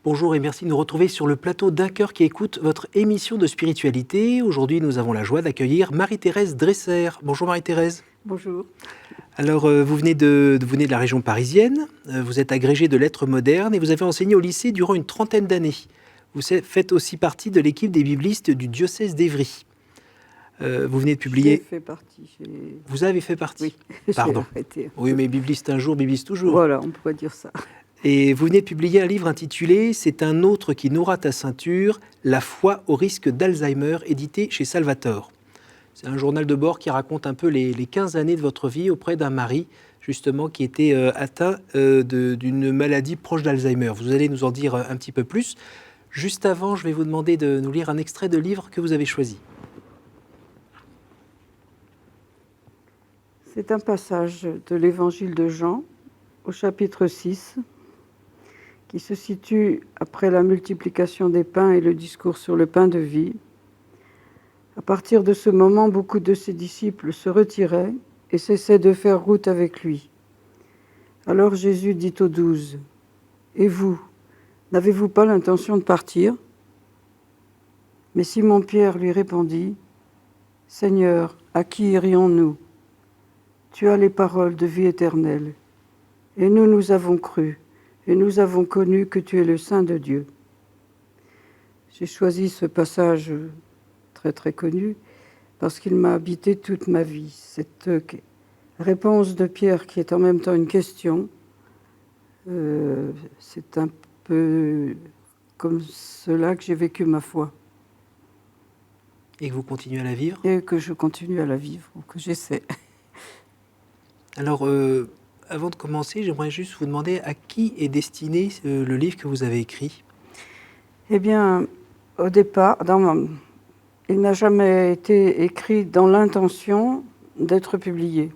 Bonjour et merci de nous retrouver sur le plateau d'Un cœur qui écoute votre émission de spiritualité. Aujourd'hui, nous avons la joie d'accueillir Marie-Thérèse Dresser. Bonjour Marie-Thérèse. Bonjour. Alors, vous venez de la région parisienne, vous êtes agrégée de lettres modernes et vous avez enseigné au lycée durant une trentaine d'années. Vous faites aussi partie de l'équipe des biblistes du diocèse d'Évry. Vous venez de publier... J'ai fait partie. Vous avez fait partie? Oui, Pardon. j'ai arrêté. Oui, mais bibliste un jour, bibliste toujours. Voilà, on pourrait dire ça. Et vous venez de publier un livre intitulé « C'est un autre qui nouera ta ceinture, la foi au risque d'Alzheimer », édité chez Salvator. C'est un journal de bord qui raconte un peu les 15 années de votre vie auprès d'un mari, justement, qui était atteint d'une maladie proche d'Alzheimer. Vous allez nous en dire un petit peu plus. Juste avant, je vais vous demander de nous lire un extrait de livre que vous avez choisi. C'est un passage de l'Évangile de Jean, au chapitre 6, qui se situe après la multiplication des pains et le discours sur le pain de vie. À partir de ce moment, beaucoup de ses disciples se retiraient et cessaient de faire route avec lui. Alors Jésus dit aux 12, « Et vous, n'avez-vous pas l'intention de partir ?» Mais Simon-Pierre lui répondit, « Seigneur, à qui irions-nous ? Tu as les paroles de vie éternelle. Et nous avons cru, et nous avons connu que tu es le Saint de Dieu. » J'ai choisi ce passage très très connu parce qu'il m'a habité toute ma vie. Cette réponse de Pierre qui est en même temps une question, c'est un peu comme cela que j'ai vécu ma foi. Et que vous continuez à la vivre? Et que je continue à la vivre, ou que j'essaie. Alors, avant de commencer, j'aimerais juste vous demander à qui est destiné le livre que vous avez écrit? Eh bien, au départ, il n'a jamais été écrit dans l'intention d'être publié.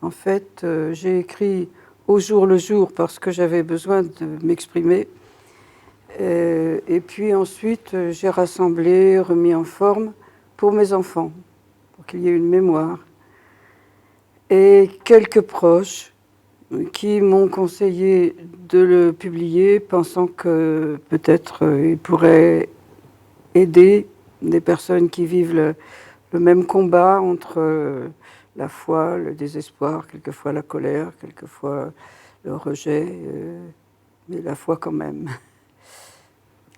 En fait, j'ai écrit au jour le jour parce que j'avais besoin de m'exprimer. Et puis ensuite, j'ai rassemblé, remis en forme pour mes enfants, pour qu'il y ait une mémoire. Et quelques proches qui m'ont conseillé de le publier, pensant que peut-être il pourrait aider des personnes qui vivent le même combat entre la foi, le désespoir, quelquefois la colère, quelquefois le rejet, mais la foi quand même.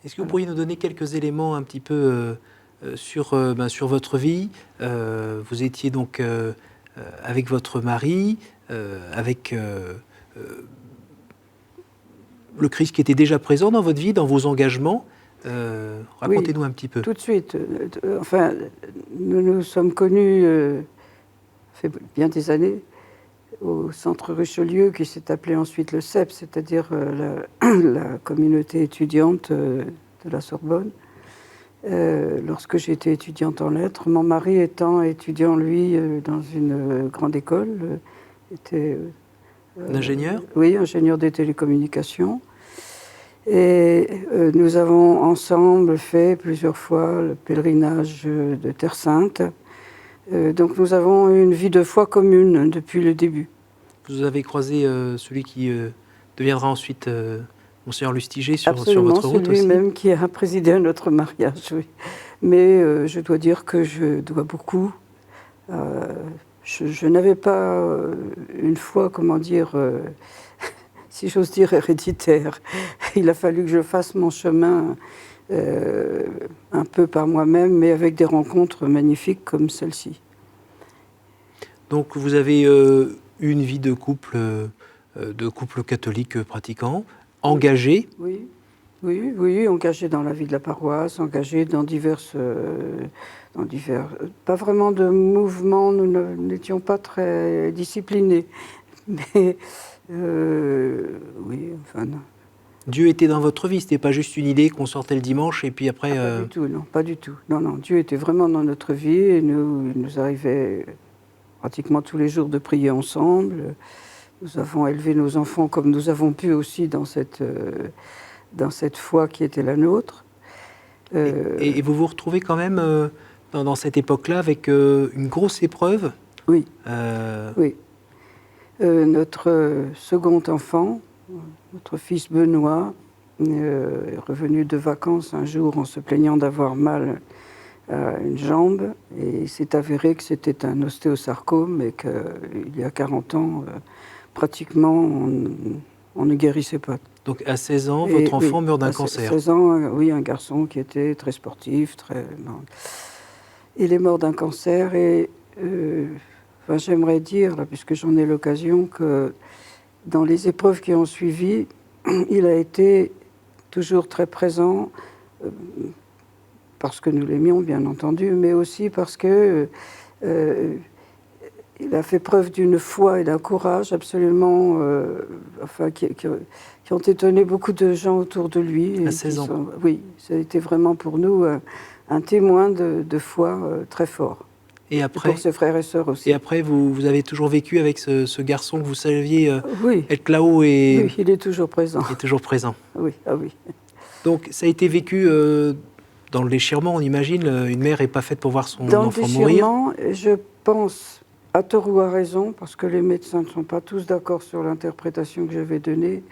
Est-ce que vous pourriez nous donner quelques éléments un petit peu sur votre vie? Vous étiez donc avec votre mari, avec le Christ qui était déjà présent dans votre vie, dans vos engagements. Racontez-nous un petit peu. Tout de suite. Enfin, nous nous sommes connus, ça fait bien des années, au centre Richelieu, qui s'est appelé ensuite le CEP, c'est-à-dire la communauté étudiante de la Sorbonne. Lorsque j'étais étudiante en lettres, mon mari étant étudiant, lui, dans une grande école, était... ingénieur? Oui, ingénieur des télécommunications. Et nous avons ensemble fait plusieurs fois le pèlerinage de Terre Sainte. Donc nous avons une vie de foi commune depuis le début. Vous avez croisé celui qui deviendra ensuite Monseigneur Lustiger sur votre route aussi? C'est lui-même qui a présidé à notre mariage, oui. Mais je dois dire que je dois beaucoup. Je n'avais pas une foi, comment dire, si j'ose dire, héréditaire. Il a fallu que je fasse mon chemin un peu par moi-même, mais avec des rencontres magnifiques comme celle-ci. Donc vous avez une vie de couple catholique pratiquant, engagé? Oui, engagé dans la vie de la paroisse, engagé dans divers, pas vraiment de mouvements, nous n'étions pas très disciplinés, mais oui, enfin... Non. Dieu était dans votre vie, c'était pas juste une idée qu'on sortait le dimanche et puis après... Pas du tout, non, pas du tout. Non, Dieu était vraiment dans notre vie et il nous arrivait pratiquement tous les jours de prier ensemble. Nous avons élevé nos enfants comme nous avons pu aussi dans cette foi qui était la nôtre. Et vous vous retrouvez quand même dans cette époque-là avec une grosse épreuve? Oui. Oui. Notre second enfant, notre fils Benoît, est revenu de vacances un jour en se plaignant d'avoir mal à une jambe, et il s'est avéré que c'était un ostéosarcome et qu'il y a 40 ans, pratiquement, on ne guérissait pas. Donc à 16 ans, votre enfant oui, meurt d'un à cancer. 16 ans, oui, un garçon qui était très sportif, il est mort d'un cancer et enfin, j'aimerais dire, là, puisque j'en ai l'occasion, que dans les épreuves qui ont suivi, il a été toujours très présent, parce que nous l'aimions, bien entendu, mais aussi parce que il a fait preuve d'une foi et d'un courage absolument, enfin, qui ont étonné beaucoup de gens autour de lui. À 16 ans. Oui, ça a été vraiment pour nous un témoin de foi très fort. Et après, pour ses frères et sœurs aussi. Et après, vous avez toujours vécu avec ce garçon que vous saviez oui. être là-haut et... Oui, il est toujours présent. Il est toujours présent. Oui, ah oui. Donc ça a été vécu dans le déchirement, on imagine. Une mère n'est pas faite pour voir son enfant mourir. Dans le déchirement, je pense, à tort ou à raison, parce que les médecins ne sont pas tous d'accord sur l'interprétation que j'avais donnée,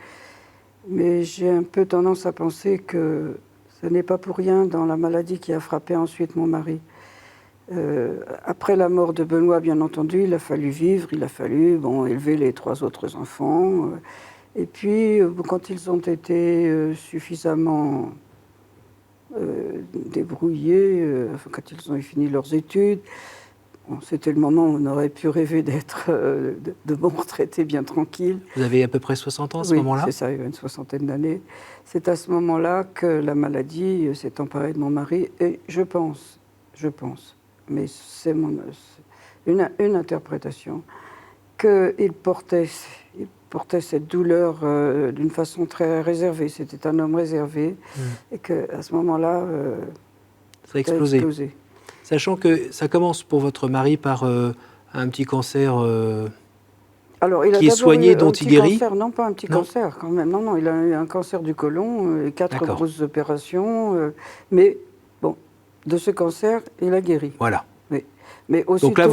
mais j'ai un peu tendance à penser que ce n'est pas pour rien dans la maladie qui a frappé ensuite mon mari. Après la mort de Benoît, bien entendu, il a fallu vivre, il a fallu élever les 3 autres enfants. Et puis, quand ils ont été suffisamment débrouillés, quand ils ont fini leurs études, c'était le moment où on aurait pu rêver d'être de bons retraités bien tranquilles. Vous avez à peu près 60 ans à ce moment-là ? Oui, c'est ça, il y a une 60aine d'années. C'est à ce moment-là que la maladie s'est emparée de mon mari. Et je pense, mais c'est une interprétation, qu'il portait cette douleur d'une façon très réservée. C'était un homme réservé, et qu'à ce moment-là, ça a explosé. Sachant que ça commence pour votre mari par un petit cancer alors, il qui est soigné, dont il guérit. Cancer, non, pas un petit cancer quand même. Non, il a eu un cancer du côlon, 4 grosses opérations. Mais bon, de ce cancer, il a guéri. Voilà. Oui. Mais donc là,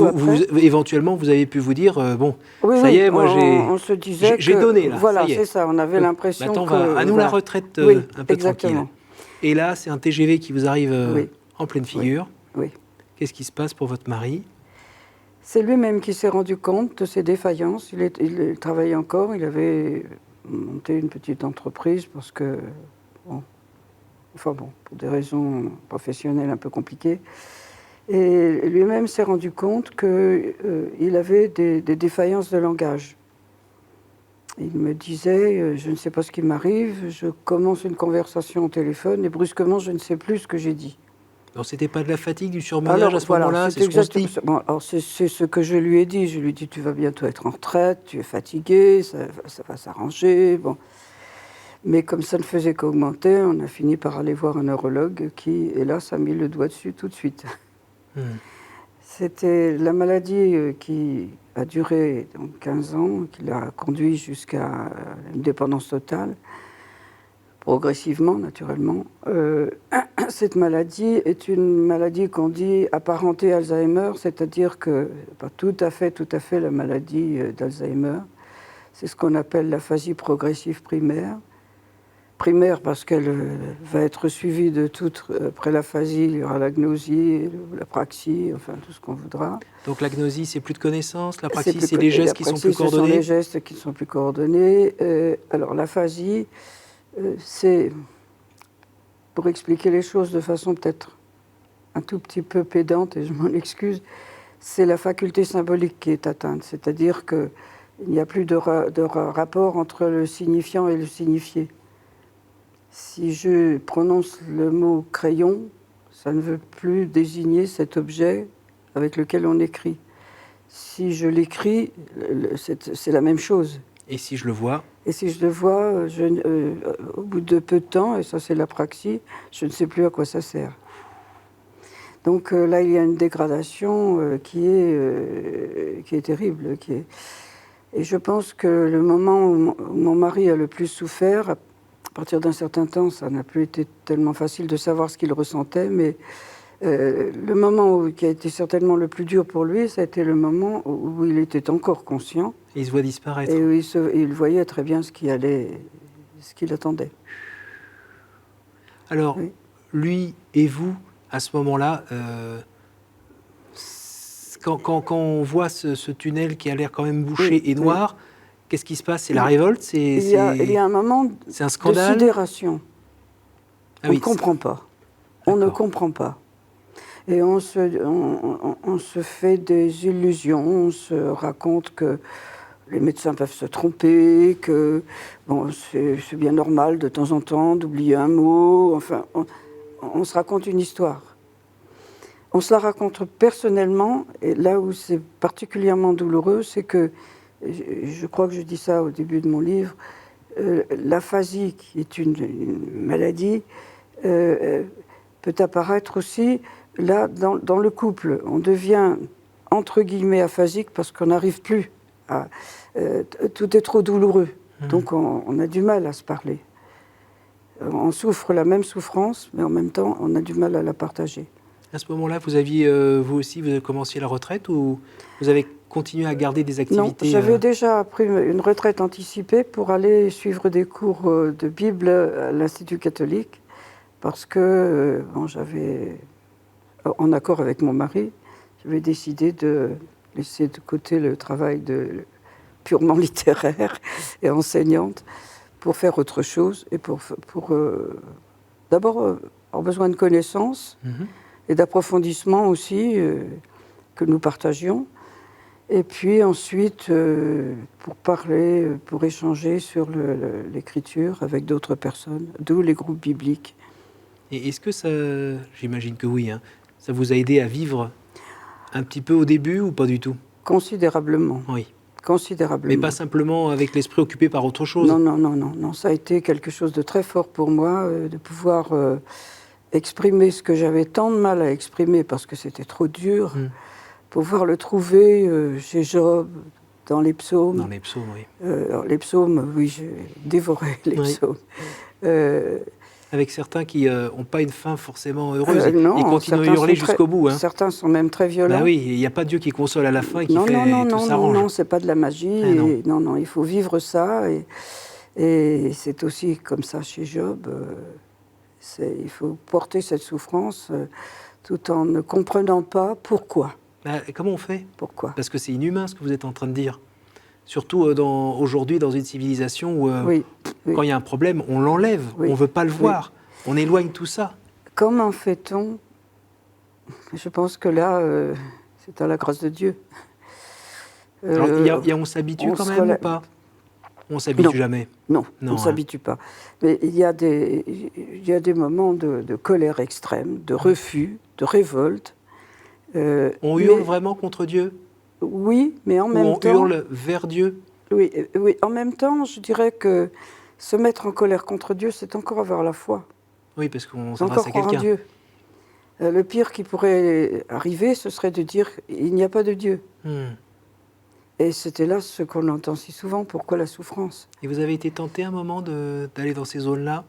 éventuellement, vous avez pu vous dire, ça y est, moi j'ai donné. Là, voilà, c'est ça, on avait l'impression que... à nous la retraite un peu tranquille. Et là, c'est un TGV qui vous arrive en pleine figure. Oui. Qu'est-ce qui se passe pour votre mari ? C'est lui-même qui s'est rendu compte de ses défaillances. Il travaillait encore, il avait monté une petite entreprise parce que, pour des raisons professionnelles un peu compliquées. Et lui-même s'est rendu compte qu'il avait des défaillances de langage. Il me disait, je ne sais pas ce qui m'arrive, je commence une conversation au téléphone et brusquement, je ne sais plus ce que j'ai dit. Alors, c'était pas de la fatigue, du surmenage à ce moment-là, c'est ce qu'on se dit. Alors, c'est ce que je lui ai dit. Je lui ai dit, tu vas bientôt être en retraite, tu es fatigué, ça va s'arranger. Bon. Mais comme ça ne faisait qu'augmenter, on a fini par aller voir un neurologue qui, hélas, a mis le doigt dessus tout de suite. C'était la maladie qui a duré 15 ans, qui l'a conduit jusqu'à une dépendance totale. Progressivement, naturellement. Cette maladie est une maladie qu'on dit apparentée à Alzheimer, c'est-à-dire que, pas tout à fait la maladie d'Alzheimer. C'est ce qu'on appelle l'aphasie progressive primaire. Primaire parce qu'elle va être suivie de toute... Après l'aphasie, il y aura l'agnosie, l'apraxie, enfin tout ce qu'on voudra. Donc l'agnosie, c'est plus de connaissances, l'apraxie, c'est des gestes qui sont plus coordonnés. Ce sont les gestes qui sont plus coordonnés. Alors l'aphasie... c'est, pour expliquer les choses de façon peut-être un tout petit peu pédante, et je m'en excuse, c'est la faculté symbolique qui est atteinte. C'est-à-dire qu'il n'y a plus de rapport entre le signifiant et le signifié. Si je prononce le mot crayon, ça ne veut plus désigner cet objet avec lequel on écrit. Si je l'écris, c'est la même chose. Et si je le vois ? Et si je le vois, au bout de peu de temps, et ça c'est l'apraxie, je ne sais plus à quoi ça sert. Donc là, il y a une dégradation qui est terrible. Et je pense que le moment où mon mari a le plus souffert, à partir d'un certain temps, ça n'a plus été tellement facile de savoir ce qu'il ressentait, mais le moment qui a été certainement le plus dur pour lui, ça a été le moment où il était encore conscient. Et il se voit disparaître. Et il voyait très bien ce qu'il attendait. Alors, Oui. lui et vous, à ce moment-là, quand on voit ce tunnel qui a l'air quand même bouché Oui, et oui. noir, qu'est-ce qui se passe? C'est la révolte? Il y a un moment C'est un de scandale? sidération. Ah On ne oui, comprend pas. On ne d'accord. comprend pas. Et on se fait des illusions, on se raconte que les médecins peuvent se tromper, que bon, c'est bien normal de temps en temps d'oublier un mot. Enfin, on se raconte une histoire. On se la raconte personnellement, et là où c'est particulièrement douloureux, c'est que, je crois que je dis ça au début de mon livre, l'aphasie, qui est une maladie, euh, peut apparaître aussi là dans le couple. On devient entre guillemets aphasique parce qu'on n'arrive plus à... tout est trop douloureux, donc on a du mal à se parler. On souffre la même souffrance, mais en même temps, on a du mal à la partager. À ce moment-là, vous aviez, vous aussi, vous commenciez la retraite ou vous avez continué à garder des Non, activités j'avais déjà pris une retraite anticipée pour aller suivre des cours de Bible à l'Institut catholique, parce que bon, j'avais, en accord avec mon mari, j'avais décidé de laisser de côté le travail purement littéraire et enseignante pour faire autre chose et pour d'abord avoir besoin de connaissances et d'approfondissement aussi que nous partagions. Et puis ensuite, pour parler, pour échanger sur l'écriture avec d'autres personnes, d'où les groupes bibliques. Et est-ce que ça, j'imagine que oui, hein, ça vous a aidé à vivre un petit peu au début ou pas du tout? Considérablement. Oui. Considérablement. Mais pas simplement avec l'esprit occupé par autre chose? Non, non, non, non, non. Ça a été quelque chose de très fort pour moi, de pouvoir exprimer ce que j'avais tant de mal à exprimer parce que c'était trop dur, pouvoir le trouver chez Job, dans les psaumes. Dans les psaumes, oui. Alors, les psaumes, oui, j'ai dévoré les Oui. psaumes. Avec certains qui n'ont pas une fin forcément heureuse. Non, Ils continuent à certains hurler sont jusqu'au bout. Hein. Certains sont même très violents. Bah oui, il n'y a pas Dieu qui console à la fin et qui non, fait non, non, tout non, s'arrange. non, c'est pas de la magie. Ah non. Et, non, non, il faut vivre ça. Et c'est aussi comme ça chez Job. Il faut porter cette souffrance tout en ne comprenant pas pourquoi. Bah, comment on fait? Pourquoi? Parce que c'est inhumain ce que vous êtes en train de dire. Surtout aujourd'hui dans une civilisation où Oui, oui, quand il y a un problème, on l'enlève, oui, on ne veut pas le voir, on éloigne tout ça. Comment fait-on? Je pense que là, c'est à la grâce de Dieu. Alors, on s'habitue quand même ou pas? On s'habitue jamais. Non, on Non, ne s'habitue pas. Mais il y a des moments de colère extrême, de refus, de révolte. On hurle vraiment contre Dieu? Oui, mais en Ou même on temps... hurle vers Dieu? Oui, oui, en même temps, je dirais que se mettre en colère contre Dieu, c'est encore avoir la foi. Oui, parce qu'on C'est s'adresse encore à croire en quelqu'un. Dieu. Le pire qui pourrait arriver, ce serait de dire « il n'y a pas de Dieu ». Et c'était là ce qu'on entend si souvent, pourquoi la souffrance? Et vous avez été tenté un moment d'aller dans ces zones-là?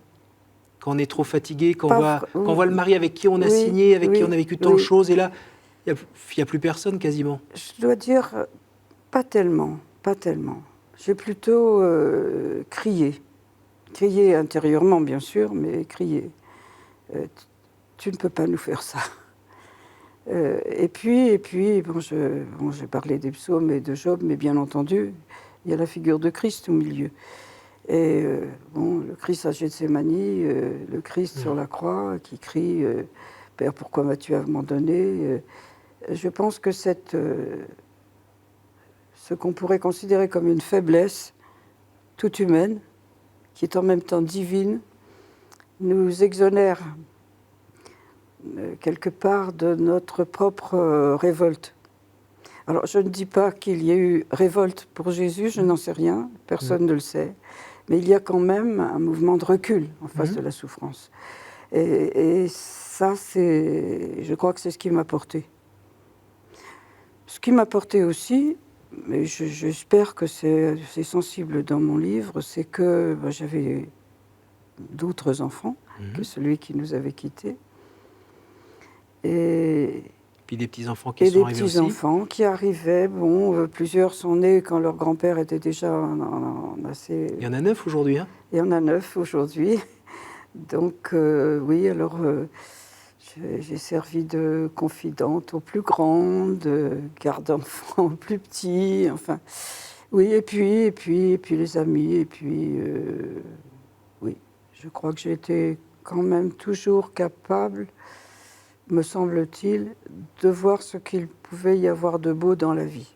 Quand on est trop fatigué, quand on voit le mari avec qui on a signé, avec qui on a vécu tant de choses, et là, il n'y a plus personne quasiment. Je dois dire, pas tellement, pas tellement. J'ai plutôt crié. Crié intérieurement, bien sûr, mais crié. Tu ne peux pas nous faire ça. Et puis bon, j'ai parlé des psaumes et de Job, mais bien entendu, il y a la figure de Christ au milieu. Et bon, le Christ à Gethsémani, le Christ sur la croix qui crie « Père, pourquoi m'as-tu abandonné ?» Je pense que ce qu'on pourrait considérer comme une faiblesse toute humaine, qui est en même temps divine, nous exonère quelque part de notre propre révolte. Alors, je ne dis pas qu'il y a eu révolte pour Jésus, je n'en sais rien, personne ne le sait, mais il y a quand même un mouvement de recul en face de la souffrance. Et ça, je crois que c'est ce qui m'a porté. Ce qui m'a porté aussi, mais j'espère que c'est sensible dans mon livre, c'est que j'avais d'autres enfants que celui qui nous avait quittés. Et puis des petits-enfants qui sont arrivés aussi. Des petits-enfants qui arrivaient. Bon, plusieurs sont nés quand leur grand-père était déjà assez... Il y en a 9 aujourd'hui, hein? Il y en a 9 aujourd'hui. Donc, oui, alors j'ai servi de confidente aux plus grandes, garde-enfants aux plus petits, enfin, oui, et puis les amis, et puis, oui, je crois que j'ai été quand même toujours capable, me semble-t-il, de voir ce qu'il pouvait y avoir de beau dans la vie.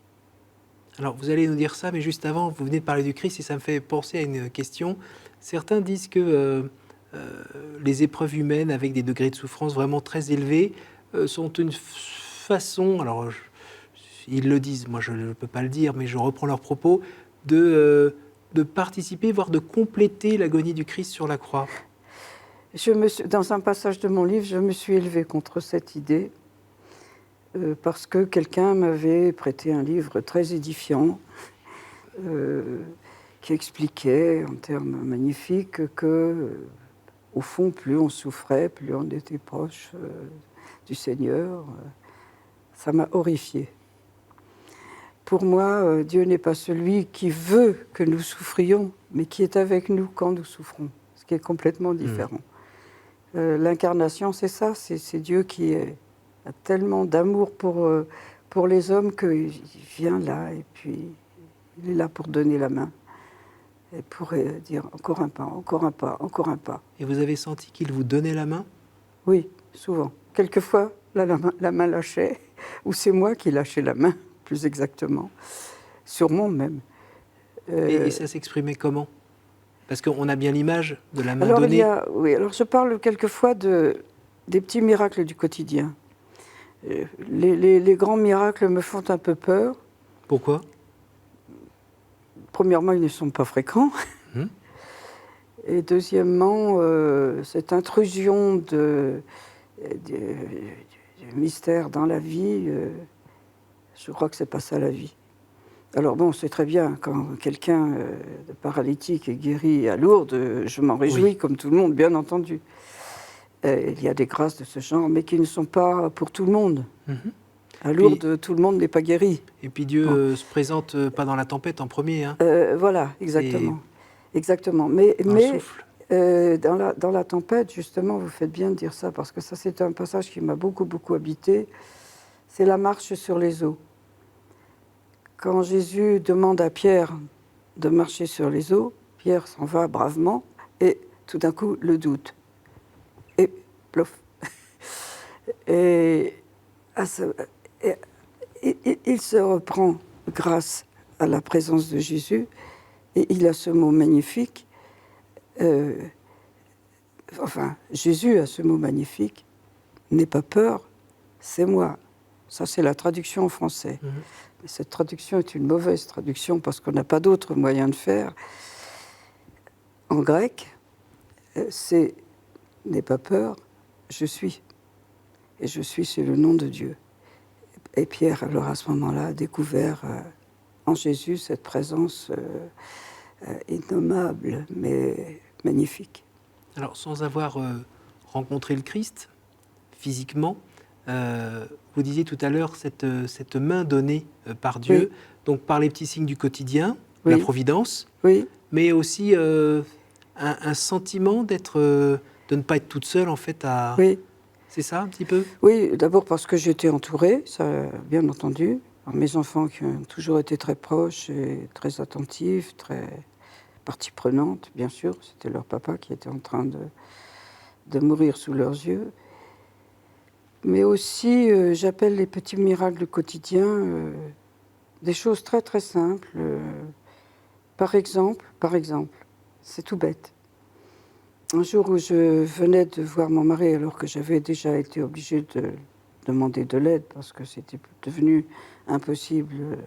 Alors, vous allez nous dire ça, mais juste avant, vous venez de parler du Christ et ça me fait penser à une question. Certains disent que les épreuves humaines avec des degrés de souffrance vraiment très élevés sont une façon, alors ils le disent, moi je ne peux pas le dire, mais je reprends leurs propos, de participer, voire de compléter l'agonie du Christ sur la croix. Dans un passage de mon livre, je me suis élevée contre cette idée parce que quelqu'un m'avait prêté un livre très édifiant qui expliquait en termes magnifiques que, au fond, plus on souffrait, plus on était proche du Seigneur. Ça m'a horrifiée. Pour moi, Dieu n'est pas celui qui veut que nous souffrions, mais qui est avec nous quand nous souffrons, ce qui est complètement différent. L'incarnation, c'est ça, c'est Dieu qui a tellement d'amour pour les hommes qu'il vient là et puis il est là pour donner la main et pour dire encore un pas, encore un pas, encore un pas. Et vous avez senti qu'il vous donnait la main? Oui, souvent. Quelquefois, la main lâchait, ou c'est moi qui lâchais la main, plus exactement, sûrement même. Et ça s'exprimait comment? Parce qu'on a bien l'image de la main Alors, donnée. oui, alors je parle quelquefois des petits miracles du quotidien. Les grands miracles me font un peu peur. Pourquoi? Premièrement, ils ne sont pas fréquents. Et deuxièmement, cette intrusion du mystère dans la vie, je crois que c'est pas ça la vie. Alors bon, c'est très bien, quand quelqu'un de paralytique est guéri à Lourdes, je m'en réjouis, oui, comme tout le monde, bien entendu. Il y a des grâces de ce genre, mais qui ne sont pas pour tout le monde. À Lourdes, tout le monde n'est pas guéri. Et puis Dieu se présente pas dans la tempête en premier. Hein. Voilà, exactement. Exactement. Mais dans la tempête, justement, vous faites bien de dire ça, parce que ça, c'est un passage qui m'a beaucoup, beaucoup habité. C'est la marche sur les eaux. Quand Jésus demande à Pierre de marcher sur les eaux, Pierre s'en va bravement, et tout d'un coup, le doute. Et plouf. Et il se reprend grâce à la présence de Jésus, et il a ce mot magnifique. Jésus a ce mot magnifique. N'aie pas peur, c'est moi. Ça, c'est la traduction en français. Mais cette traduction est une mauvaise traduction parce qu'on n'a pas d'autre moyen de faire. En grec, c'est « n'aie pas peur, je suis ». Et je suis, c'est le nom de Dieu. Et Pierre, alors à ce moment-là, a découvert en Jésus cette présence innommable, mais magnifique. Alors, sans avoir rencontré le Christ physiquement, vous disiez tout à l'heure cette main donnée par Dieu, oui, donc par les petits signes du quotidien, oui, la providence, oui, mais aussi un sentiment de ne pas être toute seule en fait à... Oui. C'est ça un petit peu? Oui, d'abord parce que j'étais entourée, ça bien entendu, par mes enfants qui ont toujours été très proches et très attentifs, très partie prenante, bien sûr. C'était leur papa qui était en train de mourir sous leurs yeux. Mais aussi, j'appelle les petits miracles quotidiens des choses très très simples. Par exemple, c'est tout bête. Un jour où je venais de voir mon mari, alors que j'avais déjà été obligée de demander de l'aide parce que c'était devenu impossible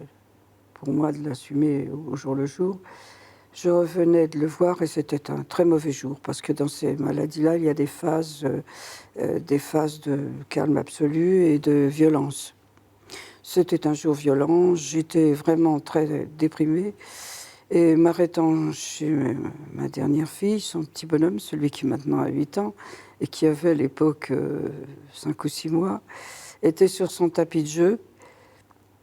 pour moi de l'assumer au jour le jour, je revenais de le voir et c'était un très mauvais jour parce que dans ces maladies-là, il y a des phases de calme absolu et de violence. C'était un jour violent, j'étais vraiment très déprimée. Et m'arrêtant chez ma dernière fille, son petit bonhomme, celui qui maintenant a 8 ans, et qui avait à l'époque 5 ou 6 mois, était sur son tapis de jeu.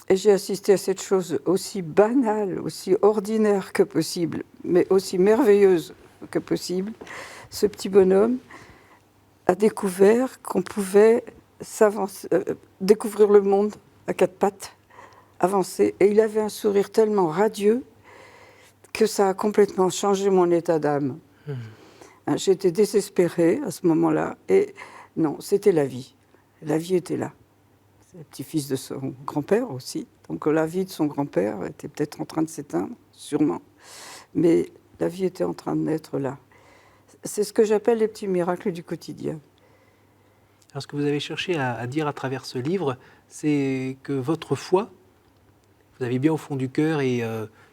Et j'ai assisté à cette chose aussi banale, aussi ordinaire que possible, mais aussi merveilleuse que possible, ce petit bonhomme a découvert qu'on pouvait découvrir le monde à quatre pattes, avancer. Et il avait un sourire tellement radieux que ça a complètement changé mon état d'âme. J'étais désespérée à ce moment-là. Et non, c'était la vie. La vie était là. C'est le petit-fils de son grand-père aussi. Donc la vie de son grand-père était peut-être en train de s'éteindre, sûrement. Mais la vie était en train de naître là. C'est ce que j'appelle les petits miracles du quotidien. Alors, ce que vous avez cherché à dire à travers ce livre, c'est que votre foi, vous avez bien au fond du cœur et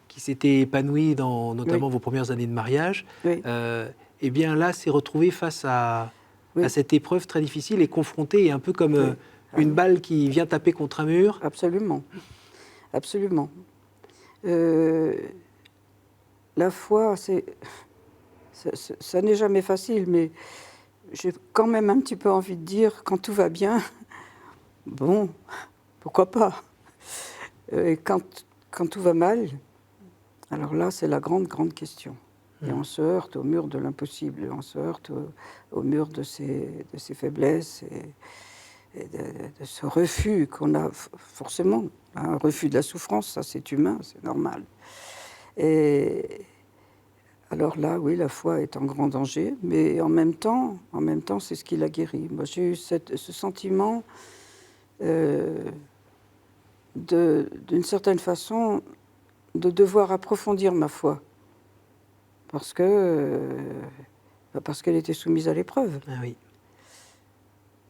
qui s'était épanouie dans notamment vos premières années de mariage, et bien là, s'est retrouvée face à cette épreuve très difficile et confrontée, et un peu comme une balle qui vient taper contre un mur. Absolument, absolument. La foi, ça n'est jamais facile, mais j'ai quand même un petit peu envie de dire, quand tout va bien, bon, pourquoi pas. Et quand tout va mal, alors là, c'est la grande, grande question. Et on se heurte au mur de l'impossible, on se heurte au mur de ses faiblesses et de ce refus qu'on a forcément. Un refus de la souffrance, ça c'est humain, c'est normal. Et alors là, oui, la foi est en grand danger, mais en même temps c'est ce qui l'a guéri. Moi, j'ai eu ce sentiment, d'une certaine façon, de devoir approfondir ma foi, parce qu'elle était soumise à l'épreuve. Ah oui.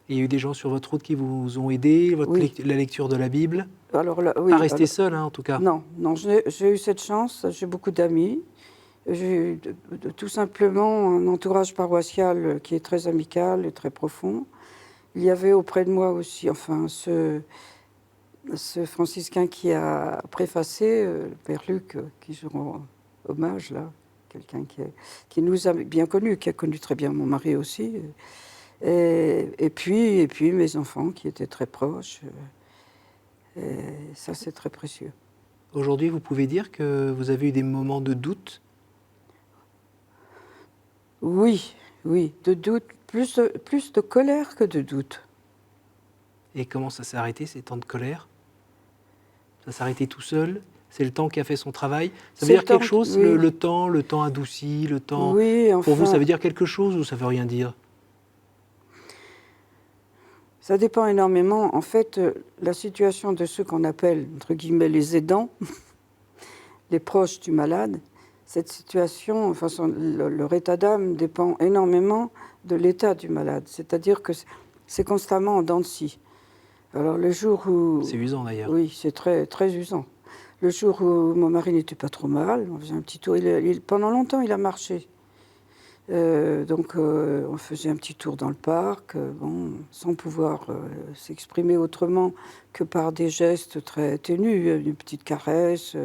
Il y a eu des gens sur votre route qui vous ont aidé, la lecture de la Bible. Alors là, pas rester seul, en tout cas. Non, j'ai eu cette chance, j'ai beaucoup d'amis. J'ai eu tout simplement un entourage paroissial qui est très amical et très profond. Il y avait auprès de moi aussi, enfin, ce franciscain qui a préfacé, le Père Luc, qui je rends hommage là, quelqu'un qui nous a bien connus, qui a connu très bien mon mari aussi. Et puis mes enfants qui étaient très proches. Et ça, c'est très précieux. Aujourd'hui, vous pouvez dire que vous avez eu des moments de doute? Oui, de doute, plus de colère que de doute. Et comment ça s'est arrêté, ces temps de colère? Ça s'est arrêté tout seul? C'est le temps qui a fait son travail? Ça veut dire quelque chose, oui. le temps adouci, le temps... Oui, enfin... Pour vous, ça veut dire quelque chose ou ça veut rien dire? Ça dépend énormément. En fait, la situation de ceux qu'on appelle, entre guillemets, les aidants, les proches du malade, cette situation, enfin, leur état d'âme dépend énormément de l'état du malade. C'est-à-dire que c'est constamment en dents de scie. Alors, le jour où... C'est usant, d'ailleurs. Oui, c'est très, très usant. Le jour où mon mari n'était pas trop mal, on faisait un petit tour. Pendant longtemps, il a marché. Donc, on faisait un petit tour dans le parc, sans pouvoir s'exprimer autrement que par des gestes très ténus, une petite caresse,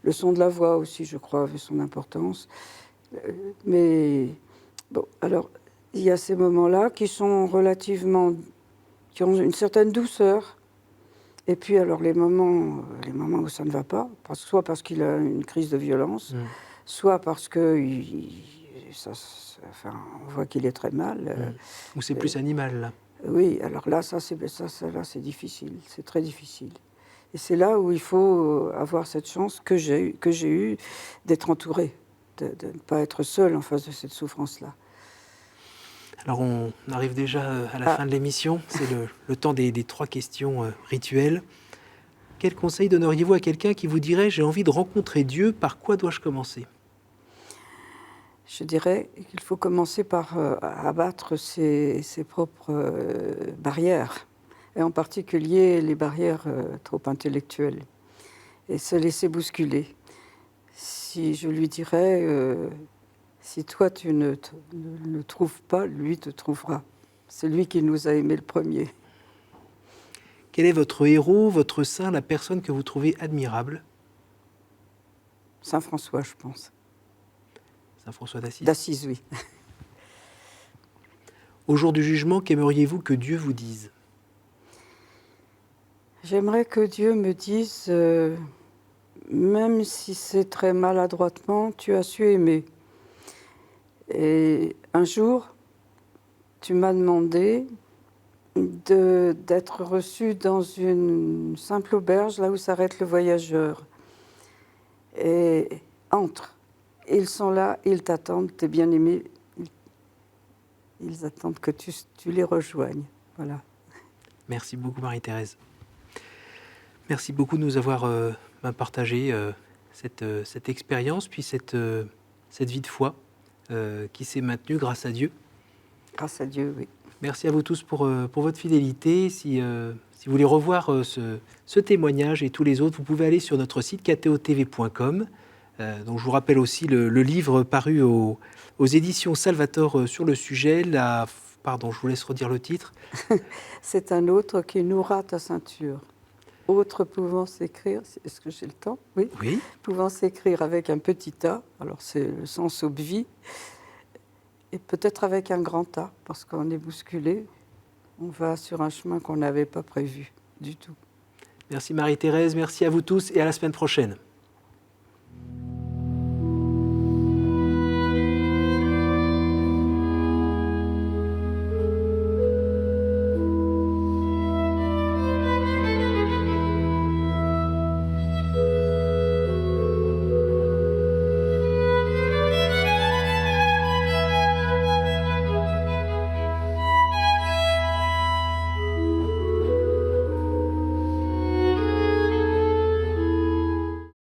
le son de la voix aussi, je crois, avait son importance. Mais bon, alors, il y a ces moments-là qui sont qui ont une certaine douceur. Et puis, alors, les moments où ça ne va pas, soit parce qu'il a une crise de violence, soit parce que on voit qu'il est très mal. Ou c'est plus animal, là. Oui, alors là, c'est difficile, c'est très difficile. Et c'est là où il faut avoir cette chance que j'ai eue d'être entouré, de ne pas être seul en face de cette souffrance-là. Alors, on arrive déjà à la fin de l'émission. C'est le temps des 3 questions rituelles. Quel conseil donneriez-vous à quelqu'un qui vous dirait « J'ai envie de rencontrer Dieu, par quoi dois-je commencer ?» Je dirais qu'il faut commencer par abattre ses propres barrières, et en particulier les barrières trop intellectuelles, et se laisser bousculer. Si je lui dirais, si toi tu ne le trouves pas, lui te trouvera. C'est lui qui nous a aimés le premier. Quel est votre héros, votre saint, la personne que vous trouvez admirable? Saint François, je pense. Saint François d'Assise. D'Assise, oui. Au jour du jugement, qu'aimeriez-vous que Dieu vous dise? J'aimerais que Dieu me dise, même si c'est très maladroitement, tu as su aimer. Et un jour, tu m'as demandé d'être reçu dans une simple auberge, là où s'arrête le voyageur. Et entre. Ils sont là, ils t'attendent, tes bien-aimés. Ils attendent que tu les rejoignes. Voilà. Merci beaucoup, Marie-Thérèse. Merci beaucoup de nous avoir partagé cette expérience, puis cette vie de foi qui s'est maintenue grâce à Dieu. Grâce à Dieu, oui. Merci à vous tous pour votre fidélité. Si vous voulez revoir ce témoignage et tous les autres, vous pouvez aller sur notre site ktotv.com. Donc je vous rappelle aussi le livre paru aux éditions Salvator sur le sujet. Pardon, je vous laisse redire le titre. C'est un autre qui nourra ta ceinture. Autre pouvant s'écrire, est-ce que j'ai le temps? Oui. Oui. Pouvant s'écrire avec un petit A, alors c'est le sens obvi, et peut-être avec un grand A, parce qu'on est bousculé. On va sur un chemin qu'on n'avait pas prévu du tout. Merci Marie-Thérèse, merci à vous tous et à la semaine prochaine.